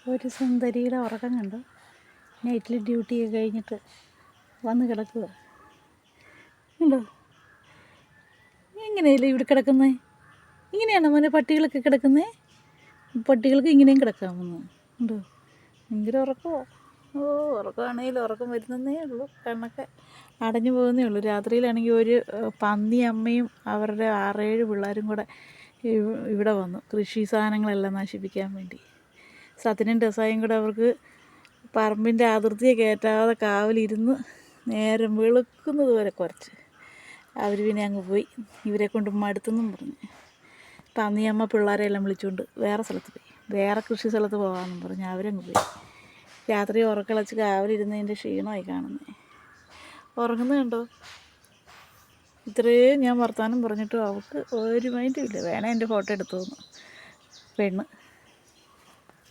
ഒരു സുന്ദരിയുടെ ഉറക്കം കണ്ടു. നൈറ്റിൽ ഡ്യൂട്ടിയൊക്കെ കഴിഞ്ഞിട്ട് വന്ന് കിടക്കുക ഉണ്ടോ. എങ്ങനെയല്ലേ ഇവിടെ കിടക്കുന്നത്? ഇങ്ങനെയാണോ മോനെ പട്ടികളൊക്കെ കിടക്കുന്നത്? പട്ടികൾക്ക് ഇങ്ങനെയും കിടക്കാമെന്ന് ഉണ്ടോ. ഭയങ്കര ഉറക്കമോ. ഉറക്കമാണെങ്കിലും ഉറക്കം വരുന്നതേ ഉള്ളൂ. കണ്ണൊക്കെ അടഞ്ഞു പോകുന്നേ ഉള്ളൂ. രാത്രിയിലാണെങ്കിൽ ഒരു പന്നി അമ്മയും അവരുടെ 6-7 പിള്ളേരും കൂടെ ഇവിടെ വന്നു കൃഷി സാധനങ്ങളെല്ലാം നശിപ്പിക്കാൻ വേണ്ടി. സത്യനും രസായും കൂടെ അവർക്ക് പറമ്പിൻ്റെ അതിർത്തിയെ കയറ്റാതെ കാവലിരുന്ന് നേരം വെളുക്കുന്നത് വരെ കുറച്ച് അവർ പിന്നെ അങ്ങ് പോയി. ഇവരെ കൊണ്ട് മടുത്തെന്നും പറഞ്ഞ് പന്നിയമ്മ പിള്ളേരെല്ലാം വിളിച്ചുകൊണ്ട് വേറെ സ്ഥലത്ത് പോയി. വേറെ കൃഷി സ്ഥലത്ത് പോകാമെന്നും പറഞ്ഞ് അവരങ്ങ് പോയി. രാത്രി ഉറക്കളച്ച് കാവലിരുന്നതിൻ്റെ ക്ഷീണമായി കാണുന്നത്. ഉറങ്ങുന്നത് കണ്ടോ. ഇത്രയും ഞാൻ വർത്താനം പറഞ്ഞിട്ടും അവൾക്ക് ഒരു മൈൻഡും ഇല്ല. വേണേൽ എൻ്റെ ഫോട്ടോ എടുത്തു തന്നു പെണ്ണ്.